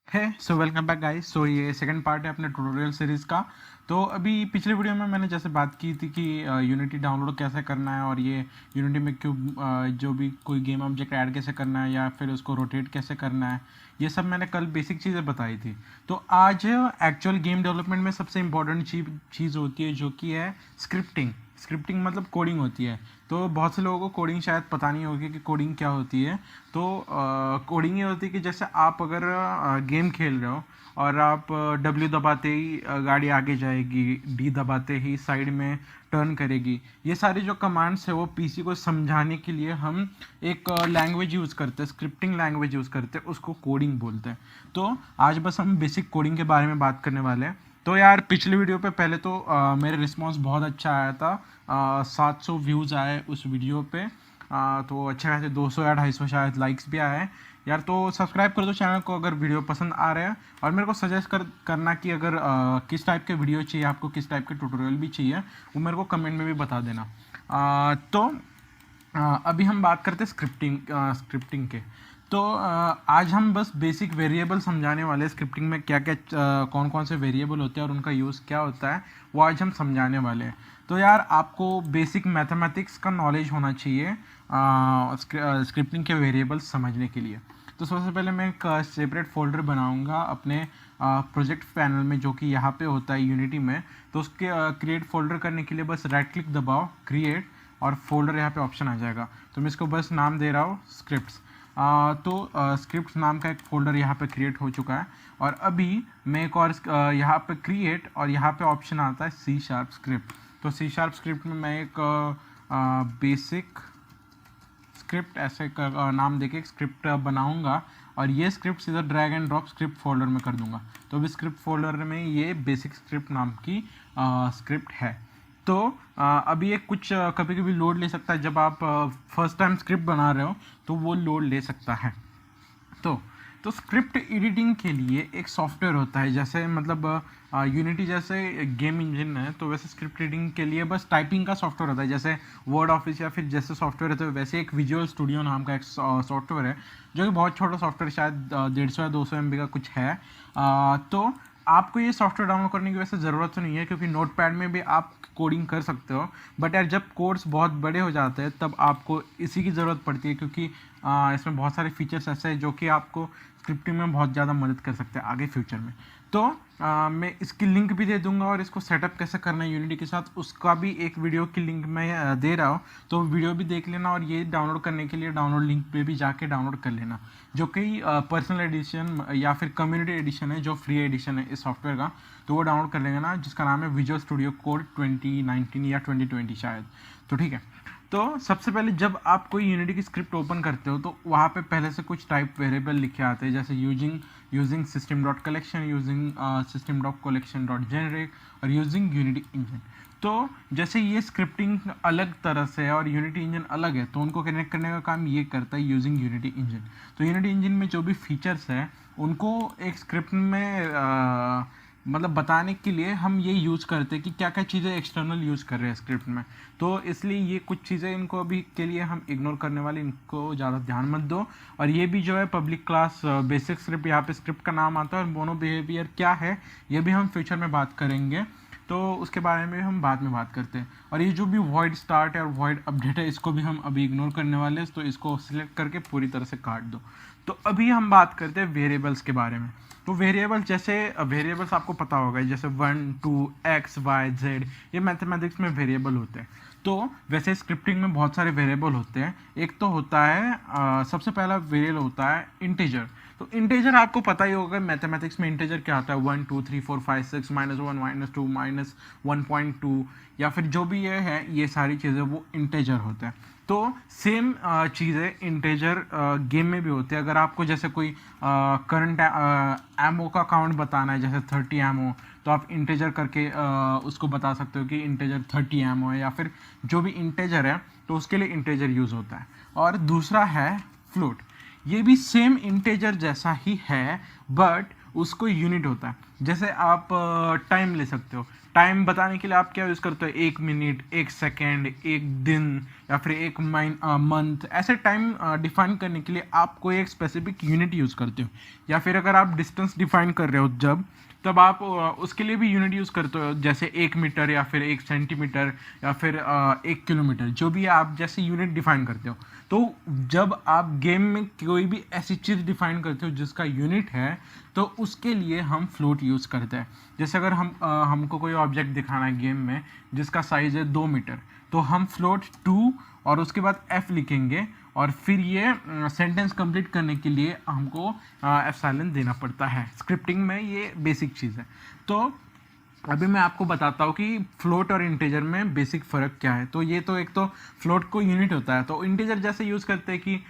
है so welcome back guys. सो ये second part है अपने ट्यूटोरियल सीरीज़ का। तो अभी पिछले वीडियो में मैंने जैसे बात की थी कि यूनिटी डाउनलोड कैसे करना है और ये यूनिटी में क्यूब जो भी कोई गेम ऑब्जेक्ट ऐड कैसे करना है या फिर उसको रोटेट कैसे करना है, ये सब मैंने कल बेसिक चीज़ें बताई थी। तो आज एक्चुअल गेम डेवलपमेंट में सबसे इम्पोर्टेंट चीज़ होती है जो कि है स्क्रिप्टिंग। स्क्रिप्टिंग मतलब कोडिंग होती है। तो बहुत से लोगों को कोडिंग शायद पता नहीं होगी कि कोडिंग क्या होती है। तो कोडिंग ये होती है कि जैसे आप अगर गेम खेल रहे हो और आप डब्ल्यू दबाते ही गाड़ी आगे जाएगी, डी दबाते ही साइड में टर्न करेगी। ये सारी जो कमांड्स है वो पीसी को समझाने के लिए हम एक लैंग्वेज यूज़ करते हैं, स्क्रिप्टिंग लैंग्वेज यूज़ करते हैं, उसको कोडिंग बोलते हैं। तो आज बस हम बेसिक कोडिंग के बारे में बात करने वाले हैं। तो यार पिछले वीडियो पे पहले तो मेरे रिस्पॉन्स बहुत अच्छा आया था। 700 व्यूज़ आए उस वीडियो पे। तो अच्छे खासे 200 या 250 शायद लाइक्स भी आए यार। तो सब्सक्राइब कर दो चैनल को अगर वीडियो पसंद आ रहा है, और मेरे को सजेस्ट करना कि अगर किस टाइप के वीडियो चाहिए आपको, किस टाइप के ट्यूटोरियल भी चाहिए, वो मेरे को कमेंट में भी बता देना। तो अभी हम बात करते हैं स्क्रिप्टिंग के। तो आज हम बस बेसिक वेरिएबल समझाने वाले हैं। स्क्रिप्टिंग में क्या क्या कौन कौन से वेरिएबल होते हैं और उनका यूज़ क्या होता है, वो आज हम समझाने वाले हैं। तो यार आपको बेसिक मैथमेटिक्स का नॉलेज होना चाहिए स्क्रिप्टिंग के वेरिएबल्स समझने के लिए। तो सबसे पहले मैं एक सेपरेट फोल्डर बनाऊंगा अपने प्रोजेक्ट पैनल में, जो कि यहाँ पे होता है यूनिटी में। तो उसके क्रिएट फोल्डर करने के लिए बस राइट क्लिक दबाओ, क्रिएट, और फोल्डर यहाँ पे ऑप्शन आ जाएगा। तो मैं इसको बस नाम दे रहा हूँ स्क्रिप्ट्स। तो स्क्रिप्ट्स नाम का एक फ़ोल्डर यहाँ पे क्रिएट हो चुका है। और अभी मैं एक और यहाँ पे क्रिएट, और यहाँ पे ऑप्शन आता है सी शार्प स्क्रिप्ट। तो सी शार्प स्क्रिप्ट में मैं एक बेसिक स्क्रिप्ट ऐसे नाम देके एक स्क्रिप्ट बनाऊंगा, और ये स्क्रिप्ट सीधा drag and drop script folder में कर दूंगा। तो अभी स्क्रिप्ट फोल्डर में ये बेसिक स्क्रिप्ट नाम की स्क्रिप्ट है। तो अभी ये कुछ कभी कभी लोड ले सकता है। जब आप फर्स्ट टाइम स्क्रिप्ट बना रहे हो तो वो लोड ले सकता है। तो स्क्रिप्ट एडिटिंग के लिए एक सॉफ्टवेयर होता है, जैसे मतलब यूनिटी जैसे गेम इंजन है, तो वैसे स्क्रिप्ट एडिटिंग के लिए बस टाइपिंग का सॉफ्टवेयर होता है। जैसे वर्ड ऑफिस या फिर जैसे सॉफ्टवेयर होते हैं, वैसे एक विजुअल स्टूडियो नाम का एक सॉफ्टवेयर है, जो कि बहुत छोटा सॉफ्टवेयर, शायद 150 या 200 MB का कुछ है। तो आपको ये सॉफ्टवेयर डाउनलोड करने की वैसे ज़रूरत तो नहीं है, क्योंकि नोटपैड में भी आप कोडिंग कर सकते हो। बट यार जब कोड्स बहुत बड़े हो जाते हैं तब आपको इसी की ज़रूरत पड़ती है, क्योंकि इसमें बहुत सारे फीचर्स ऐसे हैं जो कि आपको स्क्रिप्टिंग में बहुत ज़्यादा मदद कर सकते हैं आगे फ्यूचर में। तो मैं इसकी लिंक भी दे दूंगा, और इसको सेटअप कैसे करना है यूनिटी के साथ उसका भी एक वीडियो की लिंक मैं दे रहा हूँ। तो वीडियो भी देख लेना, और ये डाउनलोड करने के लिए डाउनलोड लिंक पे भी जाके डाउनलोड कर लेना, जो कि पर्सनल एडिशन या फिर कम्युनिटी एडिशन है, जो फ्री एडिशन है इस सॉफ्टवेयर का। तो वो डाउनलोड कर लेंगे ना, जिसका नाम है विजुअल स्टूडियो कोड 2019 या 2020 शायद। तो ठीक है। तो सबसे पहले जब आप कोई यूनिटी की स्क्रिप्ट ओपन करते हो तो वहाँ पे पहले से कुछ टाइप वेरिएबल लिखे आते हैं, जैसे using system dot collection, using system dot collection dot generate, और यूजिंग यूनिटी इंजन। तो जैसे ये स्क्रिप्टिंग अलग तरह से है और यूनिटी इंजन अलग है, तो उनको कनेक्ट करने का काम ये करता है यूजिंग यूनिटी इंजन। तो यूनिटी इंजन में जो भी फीचर्स है उनको एक स्क्रिप्ट में मतलब बताने के लिए हम ये यूज़ करते हैं कि क्या क्या चीज़ें एक्सटर्नल यूज़ कर रहे हैं स्क्रिप्ट में। तो इसलिए ये कुछ चीज़ें इनको अभी के लिए हम इग्नोर करने वाले, इनको ज़्यादा ध्यान मत दो। और ये भी जो है पब्लिक क्लास बेसिक स्क्रिप्ट, यहाँ पे स्क्रिप्ट का नाम आता है, और मोनो बिहेवियर क्या है ये भी हम फ्यूचर में बात करेंगे। तो उसके बारे में हम बाद में बात करते हैं। और ये जो भी वॉइड स्टार्ट है और वॉइड अपडेट है, इसको भी हम अभी इग्नोर करने वाले हैं। तो इसको सिलेक्ट करके पूरी तरह से काट दो। तो अभी हम बात करते हैं वेरिएबल्स के बारे में। तो वेरिएबल जैसे वेरिएबल्स आपको पता होगा, जैसे 1 2 x y z, ये मैथमेटिक्स में वेरिएबल होते हैं। तो वैसे स्क्रिप्टिंग में बहुत सारे वेरिएबल होते हैं। एक तो होता है सबसे पहला वेरिएबल होता है इंटीजर। तो इंटीजर आपको पता ही होगा मैथमेटिक्स में इंटीजर क्या होता है, 1 2 3 4 5 6 -1 -2 -1.2, या फिर जो भी ये है, ये सारी चीज़ें वो इंटीजर होते हैं। तो सेम चीज़ें इंटीजर गेम में भी होते हैं। अगर आपको जैसे कोई करंट एमओ का काउंट बताना है, जैसे 30 एमओ, तो आप इंटीजर करके उसको बता सकते हो कि इंटीजर 30 एमओ है, या फिर जो भी इंटीजर है तो उसके लिए इंटीजर यूज़ होता है। और दूसरा है फ्लोट। ये भी सेम इंटीजर जैसा ही है, बट उसको यूनिट होता है। जैसे आप टाइम ले सकते हो। टाइम बताने के लिए आप क्या यूज़ करते हो, 1 मिनट, 1 सेकेंड, 1 दिन या फिर 1 मंथ, ऐसे टाइम डिफाइन करने के लिए आप कोई एक स्पेसिफिक यूनिट यूज़ करते हो। या फिर अगर आप डिस्टेंस डिफाइन कर रहे हो तब आप उसके लिए भी यूनिट यूज़ करते हो, जैसे 1 मीटर या फिर 1 सेंटीमीटर या फिर 1 किलोमीटर, जो भी आप जैसे यूनिट डिफाइन करते हो। तो जब आप गेम में कोई भी ऐसी चीज़ डिफाइन करते हो जिसका यूनिट है, तो उसके लिए हम फ्लोट यूज़ करते हैं। जैसे अगर हमको कोई ऑब्जेक्ट दिखाना है गेम में जिसका साइज़ है 2 मीटर, तो हम फ्लोट 2 और उसके बाद f लिखेंगे, और फिर ये सेंटेंस कंप्लीट करने के लिए हमको एप्सिलॉन देना पड़ता है। स्क्रिप्टिंग में ये बेसिक चीज़ है। तो अभी मैं आपको बताता हूँ कि फ्लोट और इंटीजर में बेसिक फ़र्क क्या है। तो ये तो एक तो फ्लोट को यूनिट होता है, तो इंटीजर जैसे यूज़ करते हैं कि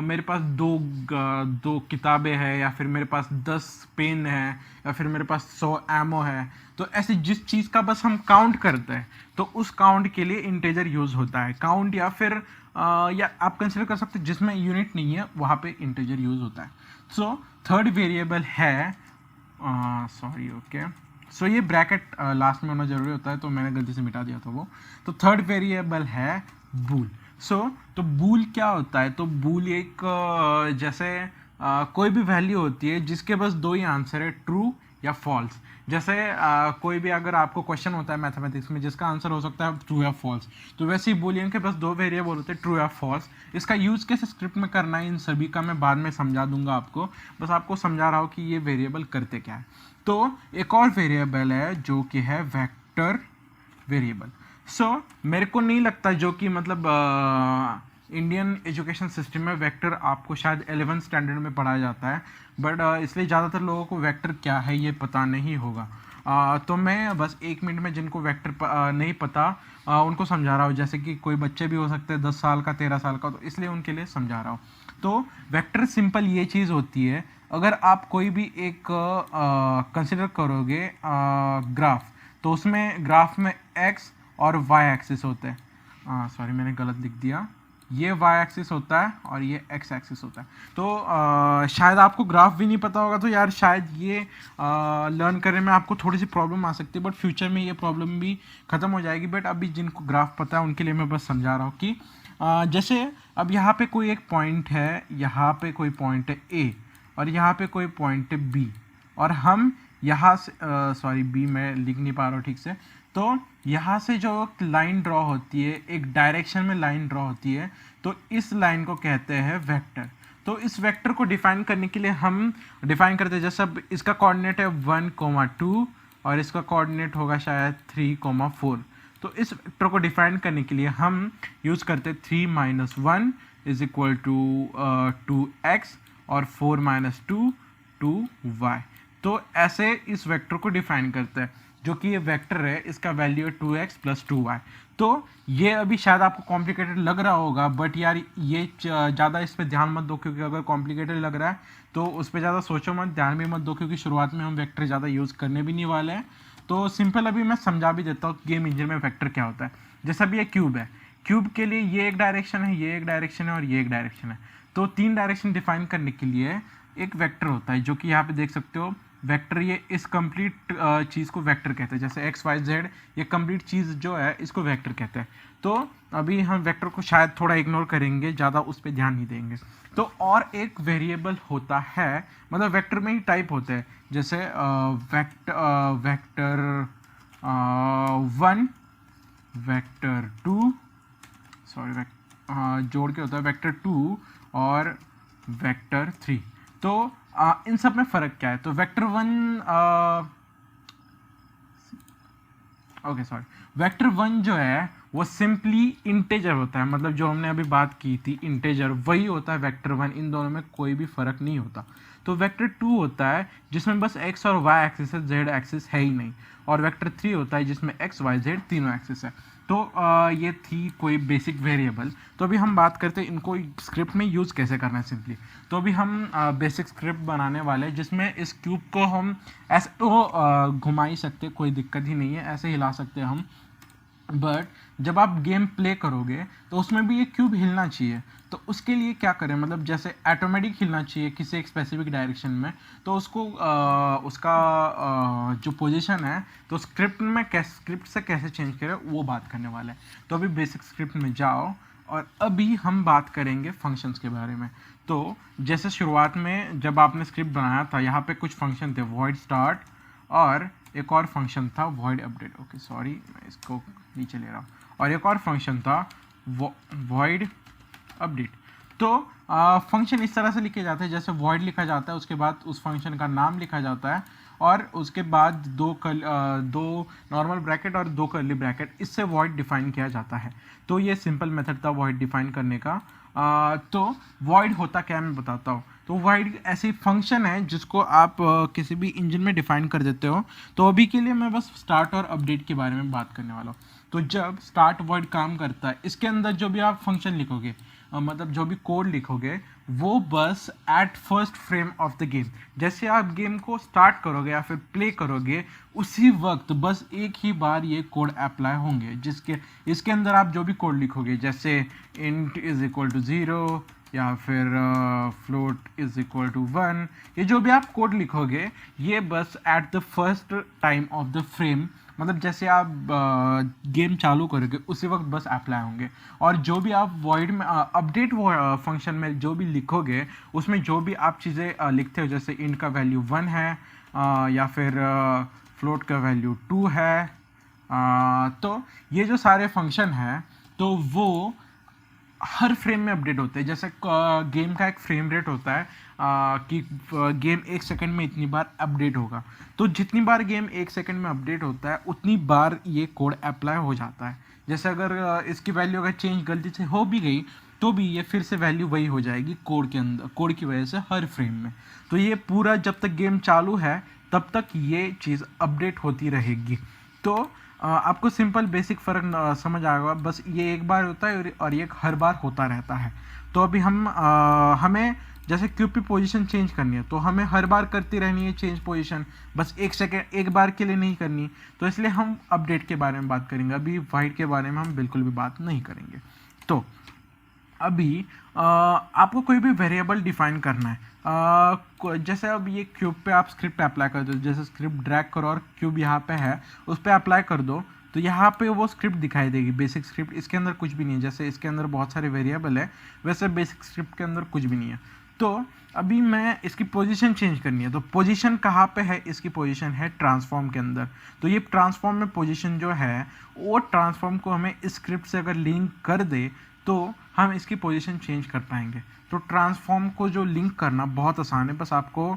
मेरे पास दो किताबें हैं, या फिर मेरे पास 10 पेन है, या फिर मेरे पास 100 एमओ है। तो ऐसी जिस चीज़ का बस हम काउंट करते हैं, तो उस काउंट के लिए इंटीजर यूज़ होता है। काउंट या फिर या आप कंसिडर कर सकते हैं जिसमें यूनिट नहीं है, वहाँ पे इंटीजर यूज़ होता है। सो थर्ड वेरिएबल है सो ये ब्रैकेट लास्ट में होना जरूरी होता है, तो मैंने गलती से मिटा दिया था वो। तो थर्ड वेरिएबल है बूल। तो बूल क्या होता है, तो बूल एक जैसे कोई भी वैल्यू होती है जिसके बस दो ही आंसर है, ट्रू या फॉल्स। जैसे कोई भी अगर आपको क्वेश्चन होता है मैथमेटिक्स में जिसका आंसर हो सकता है ट्रू या फॉल्स, तो वैसे ही बूलियन के पास 2 वेरिएबल होते हैं, ट्रू या फॉल्स। इसका यूज़ कैसे स्क्रिप्ट में करना है, इन सभी का मैं बाद में समझा दूंगा आपको, बस आपको समझा रहा हूँ कि ये वेरिएबल करते क्या है। तो एक और वेरिएबल है जो कि है वेक्टर वेरिएबल। मेरे को नहीं लगता जो कि मतलब इंडियन एजुकेशन सिस्टम में वेक्टर आपको शायद 11th स्टैंडर्ड में पढ़ाया जाता है, बट इसलिए ज़्यादातर लोगों को वेक्टर क्या है ये पता नहीं होगा। तो मैं बस 1 मिनट में जिनको वेक्टर नहीं पता उनको समझा रहा हूँ, जैसे कि कोई बच्चे भी हो सकते हैं 10 साल का, 13 साल का, तो इसलिए उनके लिए समझा रहा हूँ। तो वेक्टर सिंपल ये चीज़ होती है, अगर आप कोई भी एक कंसिडर करोगे ग्राफ, तो उसमें ग्राफ में एक्स और वाई एक्सिस होते हैं। सॉरी मैंने गलत लिख दिया, ये वाई एक्सिस होता है और ये एक्स एक्सिस होता है। तो शायद आपको ग्राफ भी नहीं पता होगा, तो यार शायद ये लर्न करने में आपको थोड़ी सी प्रॉब्लम आ सकती है, बट फ्यूचर में ये प्रॉब्लम भी ख़त्म हो जाएगी। बट अभी जिनको ग्राफ पता है उनके लिए मैं बस समझा रहा हूँ कि जैसे अब यहाँ पे कोई एक पॉइंट है, यहाँ पे कोई पॉइंट है ए, और यहाँ पे कोई पॉइंट है बी, और हम यहाँ से सॉरी बी मैं लिख नहीं पा रहा हूँ ठीक से। तो यहाँ से जो लाइन ड्रॉ होती है, एक डायरेक्शन में लाइन ड्रॉ होती है, तो इस लाइन को कहते हैं वेक्टर। तो इस वेक्टर को डिफाइन करने के लिए हम डिफाइन करते हैं, जैसे अब इसका कोऑर्डिनेट है 1,2 और इसका कोऑर्डिनेट होगा शायद 3,4। तो इस वेक्टर को डिफाइन करने के लिए हम यूज़ करते हैं 3 - 1 = 2x और 4 - 2 2y। तो ऐसे इस वेक्टर को डिफाइन करते हैं, जो कि ये वेक्टर है, इसका वैल्यू है 2x + 2y। तो ये अभी शायद आपको कॉम्प्लिकेटेड लग रहा होगा, बट यार ये ज़्यादा इस पर ध्यान मत दो, क्योंकि अगर कॉम्प्लिकेटेड लग रहा है तो उस पर ज़्यादा सोचो मत, ध्यान भी मत दो, क्योंकि शुरुआत में हम वेक्टर ज़्यादा यूज़ करने भी नहीं वाले हैं। तो सिंपल अभी मैं समझा भी देता हूँ गेम इंजन में वेक्टर क्या होता है। जैसे अभी ये क्यूब है, क्यूब के लिए ये एक डायरेक्शन है, ये एक डायरेक्शन है और ये एक डायरेक्शन है। तो 3 डायरेक्शन डिफाइन करने के लिए एक वेक्टर होता है, जो कि यहाँ पे देख सकते हो वेक्टर, ये इस कंप्लीट चीज़ को वेक्टर कहते हैं। जैसे एक्स वाई जेड, ये कंप्लीट चीज़ जो है इसको वेक्टर कहते हैं। तो अभी हम वेक्टर को शायद थोड़ा इग्नोर करेंगे, ज़्यादा उस पर ध्यान नहीं देंगे। तो और एक वेरिएबल होता है, मतलब वेक्टर में ही टाइप होते हैं, जैसे वेक्टर 1, वेक्टर 2, सॉरी जोड़ के होता है वेक्टर 2 और वेक्टर 3। तो इन सब में फ़र्क क्या है, तो वेक्टर 1 जो है वो सिंपली इंटेजर होता है, मतलब जो हमने अभी बात की थी इंटेजर, वही होता है वेक्टर 1। इन दोनों में कोई भी फ़र्क नहीं होता। तो वेक्टर 2 होता है जिसमें बस x और y एक्सिस है, z एक्सिस है ही नहीं। और वेक्टर 3 होता है जिसमें x y z तीनों एक्सिस है। तो ये थी कोई बेसिक वेरिएबल। तो अभी हम बात करते हैं इनको स्क्रिप्ट में यूज़ कैसे करना है सिंपली। तो अभी हम बेसिक स्क्रिप्ट बनाने वाले हैं, जिसमें इस क्यूब को हम ऐसे तो घुमा ही सकते, कोई दिक्कत ही नहीं है, ऐसे हिला सकते हैं हम। बट जब आप गेम प्ले करोगे तो उसमें भी ये क्यूब हिलना चाहिए। तो उसके लिए क्या करें, मतलब जैसे ऑटोमेटिक हिलना चाहिए किसी एक स्पेसिफिक डायरेक्शन में, तो उसको उसका जो पोजीशन है तो स्क्रिप्ट में स्क्रिप्ट से कैसे चेंज करें वो बात करने वाले हैं। तो अभी बेसिक स्क्रिप्ट में जाओ और अभी हम बात करेंगे फंक्शंस के बारे में। तो जैसे शुरुआत में जब आपने स्क्रिप्ट बनाया था, यहाँ पे कुछ फंक्शन थे, वॉइड स्टार्ट और एक और फंक्शन था वॉइड अपडेट। ओके सॉरी, मैं इसको नीचे ले रहा हूँ। और एक और फंक्शन था वॉइड अपडेट। तो फंक्शन इस तरह से लिखे जाते हैं, जैसे वॉइड लिखा जाता है, उसके बाद उस फंक्शन का नाम लिखा जाता है और उसके बाद दो नॉर्मल ब्रैकेट और दो कर्ली ब्रैकेट, इससे वॉइड डिफाइन किया जाता है। तो ये सिंपल मेथड था वॉइड डिफाइन करने का। तो वॉइड होता क्या है मैं बताता हूँ। तो वॉइड ऐसी फंक्शन है जिसको आप किसी भी इंजन में डिफाइन कर देते हो। तो अभी के लिए मैं बस स्टार्ट और अपडेट के बारे में बात करने वाला हूँ। तो जब स्टार्ट वॉइड काम करता है, इसके अंदर जो भी आप फंक्शन लिखोगे, मतलब जो भी कोड लिखोगे, वो बस at first frame of the game, जैसे आप गेम को स्टार्ट करोगे या फिर प्ले करोगे उसी वक्त बस एक ही बार ये कोड अप्लाई होंगे। जिसके इसके अंदर आप जो भी कोड लिखोगे, जैसे इंट इज इक्वल टू 0 या फिर फ्लोट इज इक्वल टू 1, ये जो भी आप कोड लिखोगे ये बस at the first time of the frame, मतलब जैसे आप गेम चालू करोगे उसी वक्त बस अप्लाई होंगे। और जो भी आप वॉइड में अपडेट फंक्शन में जो भी लिखोगे, उसमें जो भी आप चीज़ें लिखते हो, जैसे इंट का वैल्यू 1 है या फिर फ्लोट का वैल्यू 2 है, तो ये जो सारे फंक्शन हैं तो वो हर फ्रेम में अपडेट होते हैं। जैसे गेम का एक फ्रेम रेट होता है कि गेम 1 सेकंड में इतनी बार अपडेट होगा। तो जितनी बार गेम 1 सेकंड में अपडेट होता है उतनी बार ये कोड अप्लाई हो जाता है। जैसे अगर इसकी वैल्यू अगर चेंज गलती से हो भी गई तो भी ये फिर से वैल्यू वही हो जाएगी कोड के अंदर, कोड की वजह से हर फ्रेम में। तो ये पूरा जब तक गेम चालू है तब तक ये चीज़ अपडेट होती रहेगी। तो आपको सिंपल बेसिक फ़र्क समझ आएगा। बस ये एक बार होता है और ये हर बार होता रहता है। तो अभी हमें जैसे क्यूब की पोजीशन चेंज करनी है तो हमें हर बार करती रहनी है चेंज पोजीशन, बस 1 सेकेंड एक बार के लिए नहीं करनी। तो इसलिए हम अपडेट के बारे में बात करेंगे, अभी वाइड के बारे में हम बिल्कुल भी बात नहीं करेंगे। तो अभी आपको कोई भी वेरिएबल डिफाइन करना है। जैसे अब ये क्यूब पे आप स्क्रिप्ट अप्लाई कर दो, जैसे स्क्रिप्ट ड्रैग करो और क्यूब यहाँ पे है उस पर अप्लाई कर दो, तो यहाँ पे वो स्क्रिप्ट दिखाई देगी, बेसिक स्क्रिप्ट। इसके अंदर कुछ भी नहीं है, जैसे इसके अंदर बहुत सारे वेरिएबल है वैसे बेसिक स्क्रिप्ट के अंदर कुछ भी नहीं है। तो अभी मैं इसकी पोजीशन चेंज करनी है, तो पोजीशन कहाँ पे है, इसकी पोजीशन है ट्रांसफॉर्म के अंदर। तो ये ट्रांसफॉर्म में पोजीशन जो है वो ट्रांसफॉर्म को हमें इस स्क्रिप्ट से अगर लिंक कर दे तो हम इसकी पोजीशन चेंज कर पाएंगे। तो ट्रांसफॉर्म को जो लिंक करना बहुत आसान है, बस आपको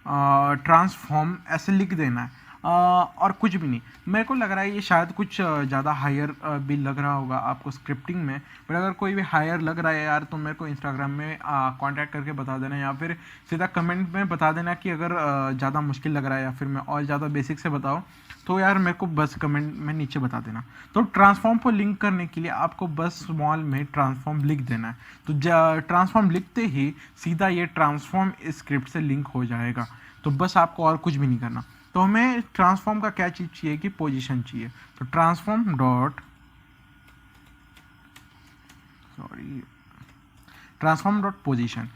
ट्रांसफॉर्म ऐसे लिख देना है और कुछ भी नहीं। मेरे को लग रहा है ये शायद कुछ ज़्यादा हायर भी लग रहा होगा आपको स्क्रिप्टिंग में, पर अगर कोई भी हायर लग रहा है यार तो मेरे को इंस्टाग्राम में कांटेक्ट करके बता देना, या फिर सीधा कमेंट में बता देना कि अगर ज़्यादा मुश्किल लग रहा है या फिर मैं और ज़्यादा बेसिक से बताऊँ तो यार मेरे को बस कमेंट में नीचे बता देना। तो ट्रांसफॉर्म को लिंक करने के लिए आपको बस स्मॉल में ट्रांसफॉर्म लिख देना है। तो ट्रांसफॉर्म लिखते ही सीधा ये ट्रांसफॉर्म इस स्क्रिप्ट से लिंक हो जाएगा। तो बस आपको और कुछ भी नहीं करना। तो हमें ट्रांसफॉर्म का क्या चीज़ चाहिए कि पोजीशन चाहिए। तो ट्रांसफॉर्म डॉट पोजीशन।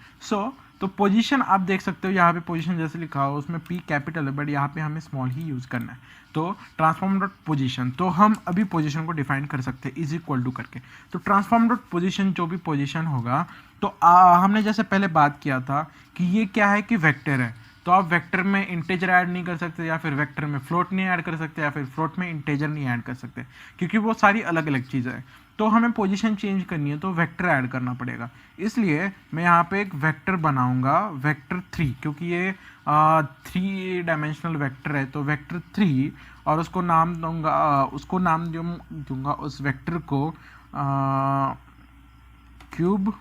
तो पोजीशन आप देख सकते हो यहाँ पे पोजीशन जैसे लिखा हो उसमें पी कैपिटल है, बट यहाँ पे हमें स्मॉल ही यूज़ करना है। तो ट्रांसफॉर्म डॉट पोजीशन, तो हम अभी पोजीशन को डिफाइन कर सकते हैं इज इक्वल टू करके। तो ट्रांसफॉर्म डॉट पोजीशन जो भी पोजीशन होगा, तो हमने जैसे पहले बात किया था कि ये क्या है कि वेक्टर है, तो आप वेक्टर में इंटेजर ऐड नहीं कर सकते, या फिर वेक्टर में फ्लोट नहीं ऐड कर सकते, या फिर फ्लोट में इंटेजर नहीं ऐड कर सकते, क्योंकि वो सारी अलग अलग चीज़ें हैं। तो हमें पोजीशन चेंज करनी है तो वेक्टर ऐड करना पड़ेगा। इसलिए मैं यहाँ पे एक वेक्टर बनाऊंगा, वेक्टर 3, क्योंकि ये 3 डायमेंशनल वेक्टर है। तो वेक्टर 3 और उसको नाम दूंगा उस वेक्टर को क्यूब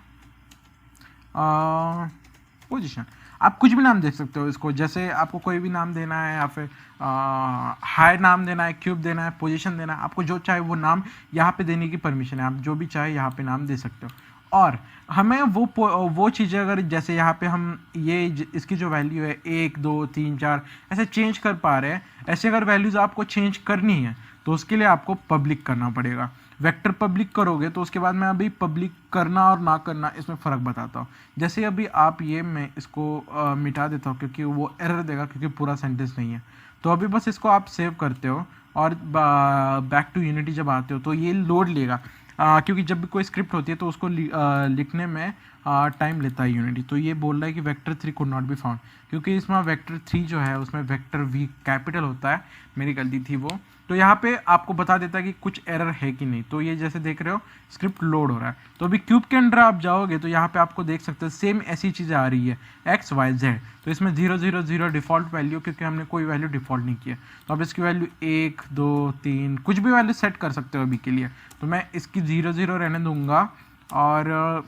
पोजीशन। आप कुछ भी नाम दे सकते हो इसको, जैसे आपको कोई भी नाम देना है, या फिर हाई नाम देना है, क्यूब देना है, पोजीशन देना है, आपको जो चाहे वो नाम यहाँ पे देने की परमिशन है। आप जो भी चाहे यहाँ पे नाम दे सकते हो। और हमें वो चीज़ें अगर जैसे यहाँ पे हम इसकी जो वैल्यू है 1 2 3 4 ऐसे चेंज कर पा रहे हैं, ऐसे अगर वैल्यूज़ आपको चेंज करनी है तो उसके लिए आपको पब्लिक करना पड़ेगा। वेक्टर पब्लिक करोगे तो उसके बाद मैं अभी पब्लिक करना और ना करना इसमें फ़र्क बताता हूँ। जैसे अभी आप ये मैं इसको मिटा देता हूँ क्योंकि वो एरर देगा, क्योंकि पूरा सेंटेंस नहीं है। तो अभी बस इसको आप सेव करते हो और बैक टू यूनिटी जब आते हो तो ये लोड लेगा, क्योंकि जब भी कोई स्क्रिप्ट होती है तो उसको लिखने में टाइम लेता है यूनिटी। तो ये बोल रहा है कि vector 3 could not be found, क्योंकि इसमें वेक्टर 3 जो है उसमें वेक्टर वी कैपिटल होता है, मेरी गलती थी वो। तो यहाँ पे आपको बता देता है कि कुछ एरर है कि नहीं। तो ये जैसे देख रहे हो स्क्रिप्ट लोड हो रहा है। तो अभी क्यूब के अंदर आप जाओगे तो यहाँ पे आपको देख सकते हो सेम ऐसी चीज़ें आ रही है एक्स वाई जेड। तो इसमें 0 0 0 डिफ़ॉल्ट वैल्यू, क्योंकि हमने कोई वैल्यू डिफ़ॉल्ट नहीं किया। तो आप इसकी वैल्यू 1 2 3 कुछ भी वैल्यू सेट कर सकते हो अभी के लिए। तो मैं इसकी 0 0 रहने दूंगा और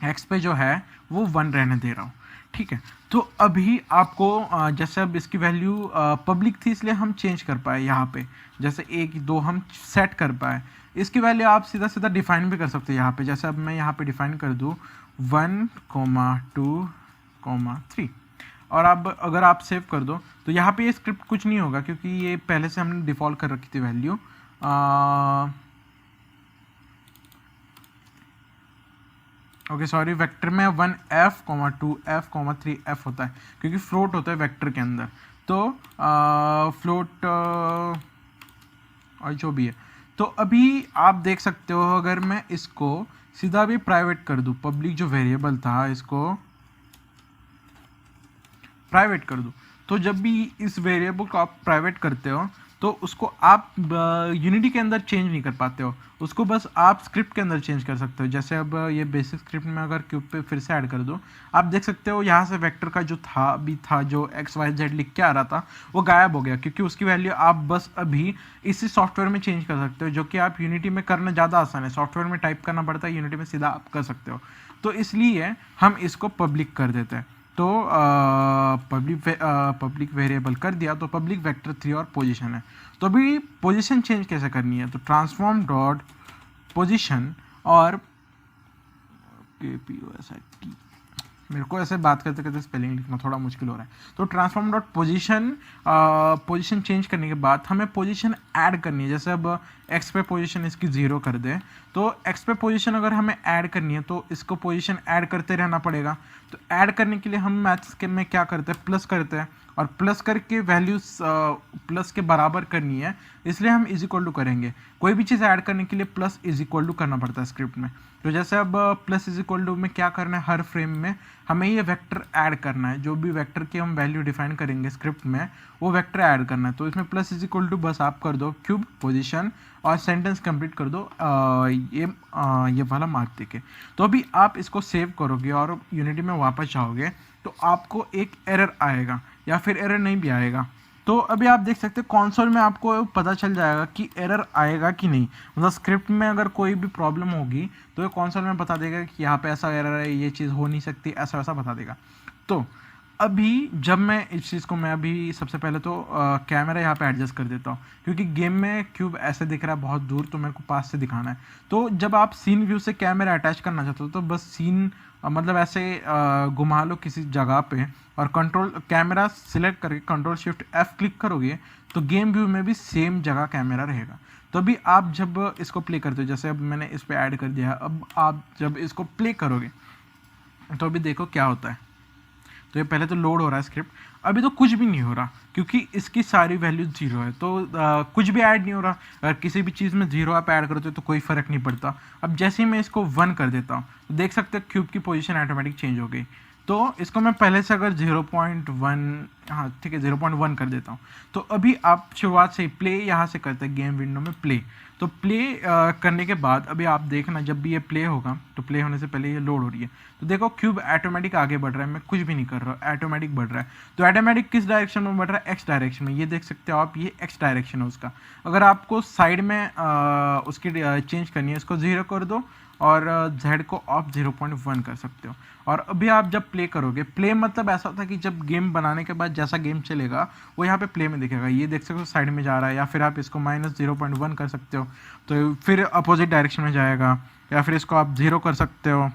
एक्स पे जो है वो 1 रहने दे रहा हूँ, ठीक है। तो अभी आपको जैसे अब इसकी वैल्यू पब्लिक थी इसलिए हम चेंज कर पाए यहाँ पे, जैसे 1 2 हम सेट कर पाए। इसकी वैल्यू आप सीधा सीधा डिफाइन भी कर सकते हो यहाँ पे। जैसे अब मैं यहाँ पे डिफाइन कर दूँ 1 2 3 और अब अगर आप सेव कर दो तो यहाँ पे ये स्क्रिप्ट कुछ नहीं होगा, क्योंकि ये पहले से हमने डिफ़ॉल्ट कर रखी थी वैल्यू। ओके सॉरी, वेक्टर में 1f 2f 3f होता है, क्योंकि फ्लोट होता है वेक्टर के अंदर। तो फ्लोट और जो भी है। तो अभी आप देख सकते हो अगर मैं इसको सीधा भी प्राइवेट कर दूं, पब्लिक जो वेरिएबल था इसको प्राइवेट कर दूं, तो जब भी इस वेरिएबल को आप प्राइवेट करते हो तो उसको आप यूनिटी के अंदर चेंज नहीं कर पाते हो, उसको बस आप स्क्रिप्ट के अंदर चेंज कर सकते हो। जैसे अब ये बेसिक स्क्रिप्ट में अगर क्यूब पे फिर से ऐड कर दो, आप देख सकते हो यहाँ से वेक्टर का जो था जो एक्स वाई जेड लिख के आ रहा था वो गायब हो गया, क्योंकि उसकी वैल्यू आप बस अभी इसी सॉफ्टवेयर में चेंज कर सकते हो, जो कि आप यूनिटी में करना ज़्यादा आसान है। सॉफ्टवेयर में टाइप करना पड़ता है, यूनिटी में सीधा आप कर सकते हो। तो इसलिए हम इसको पब्लिक कर देते हैं। तो पब्लिक वेरिएबल कर दिया, तो पब्लिक वेक्टर 3 और पोजीशन है। तो अभी पोजीशन चेंज कैसे करनी है, तो ट्रांसफॉर्म डॉट पोजीशन और KPOSIT, मेरे को ऐसे बात करते करते स्पेलिंग लिखना थोड़ा मुश्किल हो रहा है। तो ट्रांसफॉर्म डॉट पोजीशन चेंज करने के बाद हमें पोजीशन ऐड करनी है। जैसे अब एक्स पे पोजीशन इसकी 0 कर दे, तो एक्स पे पोजीशन अगर हमें ऐड करनी है तो इसको पोजीशन ऐड करते रहना पड़ेगा। तो ऐड करने के लिए हम मैथ्स के में क्या करते हैं, प्लस करते हैं, और प्लस करके वैल्यूज प्लस के बराबर करनी है, इसलिए हम इज इक्वल टू करेंगे। कोई भी चीज़ ऐड करने के लिए प्लस इज इक्वल टू करना पड़ता है स्क्रिप्ट में। तो जैसे अब प्लस इज इक्वल टू में क्या करना है, हर फ्रेम में हमें ये वेक्टर ऐड करना है। जो भी वेक्टर की हम वैल्यू डिफाइन करेंगे स्क्रिप्ट में वो वेक्टर ऐड करना है। तो इसमें प्लस इज इक्वल टू बस आप कर दो क्यूब पोजीशन और सेंटेंस कंप्लीट कर दो ये वाला मार्क देके। तो अभी आप इसको सेव करोगे और यूनिटी में वापस जाओगे तो आपको एक एरर आएगा, या फिर एरर नहीं भी आएगा। तो अभी आप देख सकते हैं कंसोल में आपको पता चल जाएगा कि एरर आएगा कि नहीं। मतलब स्क्रिप्ट में अगर कोई भी प्रॉब्लम होगी तो ये कंसोल में बता देगा कि यहाँ पे ऐसा एरर है, ये चीज़ हो नहीं सकती, ऐसा वैसा बता देगा। तो अभी जब मैं इस चीज़ को मैं अभी सबसे पहले तो कैमरा यहाँ पे एडजस्ट कर देता हूँ, क्योंकि गेम में क्यूब ऐसे दिख रहा है बहुत दूर, तो मेरे को पास से दिखाना है। तो जब आप सीन व्यू से कैमरा अटैच करना चाहते हो तो बस सीन मतलब ऐसे घुमा लो किसी जगह पे और कंट्रोल कैमरा सिलेक्ट करके कंट्रोल शिफ्ट F क्लिक करोगे तो गेम व्यू में भी सेम जगह कैमरा रहेगा। तो अभी आप जब इसको प्ले करते हो, जैसे अब मैंने इस पर ऐड कर दिया, अब आप जब इसको प्ले करोगे तो अभी देखो क्या होता है। तो ये पहले तो लोड हो रहा है स्क्रिप्ट, अभी तो कुछ भी नहीं हो रहा क्योंकि इसकी सारी वैल्यू 0 है। तो कुछ भी ऐड नहीं हो रहा। अगर किसी भी चीज़ में 0 आप ऐड करते हो तो कोई फ़र्क नहीं पड़ता। अब जैसे ही मैं इसको 1 कर देता हूँ तो देख सकते हो क्यूब की पोजीशन ऑटोमेटिक चेंज हो गई। तो इसको मैं पहले से अगर 0.1 हाँ ठीक है 0.1 कर देता हूँ। तो अभी आप शुरुआत से ही प्ले यहाँ से करते हैं, गेम विंडो में प्ले। तो प्ले करने के बाद अभी आप देखना जब भी ये प्ले होगा तो प्ले होने से पहले ये लोड हो रही है। तो देखो क्यूब ऑटोमेटिक आगे बढ़ रहा है, मैं कुछ भी नहीं कर रहा हूँ, ऑटोमेटिक बढ़ रहा है। तो ऑटोमेटिक किस डायरेक्शन में बढ़ रहा है, एक्स डायरेक्शन में। ये देख सकते हो आप, ये एक्स डायरेक्शन है उसका। अगर आपको साइड में उसकी चेंज करनी है, इसको 0 कर दो और Z को आप 0.1 कर सकते हो। और अभी आप जब प्ले करोगे, प्ले मतलब ऐसा होता है कि जब गेम बनाने के बाद जैसा गेम चलेगा वो यहाँ पे प्ले में दिखेगा। ये देख सकते हो साइड में जा रहा है, या फिर आप इसको -0.1 कर सकते हो तो फिर अपोजिट डायरेक्शन में जाएगा, या फिर इसको आप 0 कर सकते हो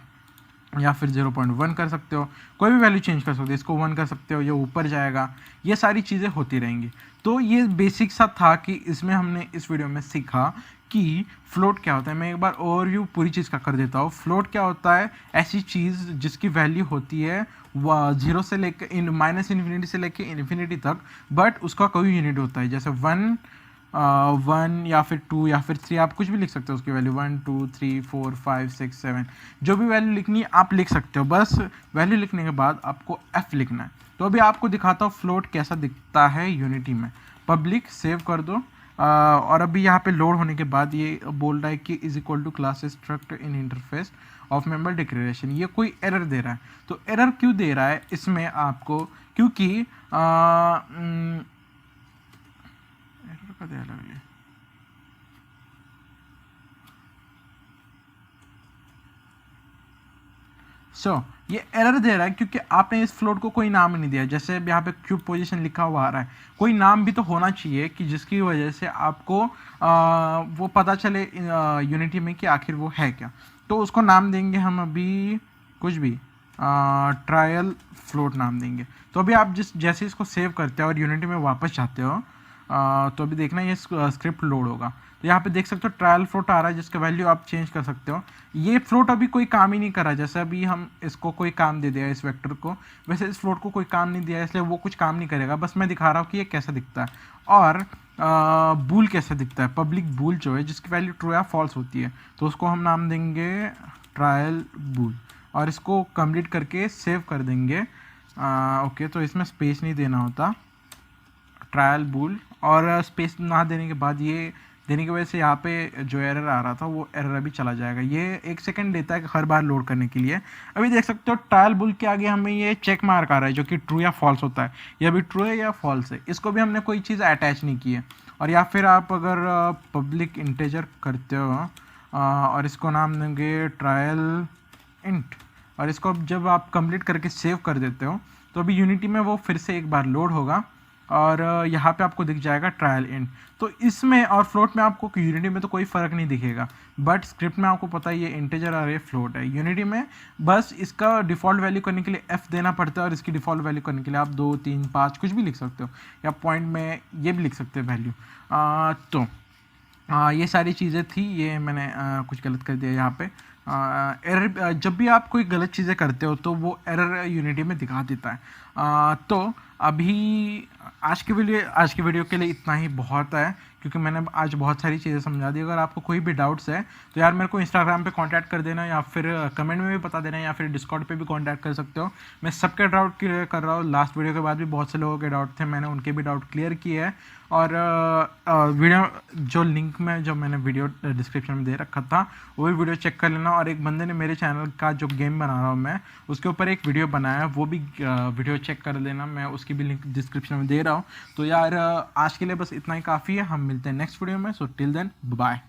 या फिर 0.1 कर सकते हो। कोई भी वैल्यू चेंज कर सकते हो, इसको 1 कर सकते हो, ये ऊपर जाएगा। ये सारी चीज़ें होती रहेंगी। तो ये बेसिक सा था कि इसमें हमने इस वीडियो में सीखा कि फ्लोट क्या होता है। मैं एक बार ओवरव्यू पूरी चीज़ का कर देता हूँ। फ्लोट क्या होता है? ऐसी चीज़ जिसकी वैल्यू होती है जीरो से लेकर माइनस इन्फिनिटी से लेकर इन्फिनिटी तक, बट उसका कोई यूनिट होता है, जैसे 1 या फिर 2 या फिर 3, आप कुछ भी लिख सकते हो उसकी वैल्यू 1 2 3 4 5 6 7, जो भी वैल्यू लिखनी है आप लिख सकते हो। बस वैल्यू लिखने के बाद आपको f लिखना है। तो अभी आपको दिखाता हूँ फ्लोट कैसा दिखता है यूनिटी में। पब्लिक सेव कर दो। और अभी यहाँ पे लोड होने के बाद ये बोल रहा है कि is equal to class struct in interface of member declaration. ये कोई एरर दे रहा है। तो एरर क्यों दे रहा है इसमें आपको? क्योंकि एरर का दे लगे ये एरर दे रहा है क्योंकि आपने इस फ्लोट को कोई नाम ही नहीं दिया। जैसे यहाँ पे क्यूब पोजीशन लिखा हुआ आ रहा है, कोई नाम भी तो होना चाहिए कि जिसकी वजह से आपको वो पता चले यूनिटी में कि आखिर वो है क्या। तो उसको नाम देंगे हम अभी कुछ भी, ट्रायल फ्लोट नाम देंगे। तो अभी आप जैसे इसको सेव करते हो और यूनिटी में वापस जाते हो, तो अभी देखना ये स्क्रिप्ट लोड होगा। तो यहाँ पे देख सकते हो ट्रायल फ्लोट आ रहा है जिसका वैल्यू आप चेंज कर सकते हो। ये फ्लोट अभी कोई काम ही नहीं कर रहा। जैसे अभी हम इसको कोई काम दे दिया इस वेक्टर को, वैसे इस फ्लोट को कोई काम नहीं दिया इसलिए वो कुछ काम नहीं करेगा। बस मैं दिखा रहा हूँ कि ये कैसा दिखता है। और बूल कैसा दिखता है? पब्लिक बूल जो है जिसकी वैल्यू ट्रू या फॉल्स होती है, तो उसको हम नाम देंगे ट्रायल बूल और इसको कंप्लीट करके सेव कर देंगे। ओके, तो इसमें स्पेस नहीं देना होता, ट्रायल बूल। और स्पेस ना देने के बाद ये देने की वजह से यहाँ पे जो एरर आ रहा था वो एरर अभी चला जाएगा। ये 1 सेकंड लेता है हर बार लोड करने के लिए। अभी देख सकते हो ट्रायल बुल के आगे हमें ये चेक मार्क आ रहा है जो कि ट्रू या फॉल्स होता है। ये अभी ट्रू है या फॉल्स है, इसको भी हमने कोई चीज़ अटैच नहीं की है। और या फिर आप अगर पब्लिक इंटेजर करते हो और इसको नाम देंगे ट्रायल इंट, और इसको जब आप कंप्लीट करके सेव कर देते हो तो अभी यूनिटी में वो फिर से एक बार लोड होगा और यहाँ पे आपको दिख जाएगा ट्रायल एंड। तो इसमें और फ्लोट में आपको यूनिटी में तो कोई फ़र्क नहीं दिखेगा, बट स्क्रिप्ट में आपको पता है ये इंटीजर और ये फ्लोट है। यूनिटी में बस इसका डिफ़ॉल्ट वैल्यू करने के लिए f देना पड़ता है और इसकी डिफ़ॉल्ट वैल्यू करने के लिए आप 2 3 5 कुछ भी लिख सकते हो, या पॉइंट में ये भी लिख सकते हो वैल्यू। तो ये सारी चीज़ें थी। ये मैंने कुछ गलत कर दिया यहाँ पे। एरर, जब भी आप कोई गलत चीज़ें करते हो तो वो एरर यूनिटी में दिखा देता है। तो अभी आज की वीडियो के लिए इतना ही बहुत है, क्योंकि मैंने आज बहुत सारी चीज़ें समझा दी। अगर आपको कोई भी डाउट्स है तो यार मेरे को इंस्टाग्राम पे कांटेक्ट कर देना, या फिर कमेंट में भी बता देना, या फिर डिस्कॉर्ड पे भी कांटेक्ट कर सकते हो। मैं सबके डाउट क्लियर कर रहा हूँ। लास्ट वीडियो के बाद भी बहुत से लोगों के डाउट थे, मैंने उनके भी डाउट क्लियर किए हैं। और वीडियो जो लिंक में जो मैंने वीडियो डिस्क्रिप्शन में दे रखा था वो भी वीडियो चेक कर लेना। और एक बंदे ने मेरे चैनल का जो गेम बना रहा हूँ मैं उसके ऊपर एक वीडियो बनाया, वो भी वीडियो चेक कर लेना, मैं उसकी भी लिंक डिस्क्रिप्शन में दे रहा हूँ। तो यार आज के लिए बस इतना ही काफ़ी है। हम मिलते हैं नेक्स्ट वीडियो में। So till then bye.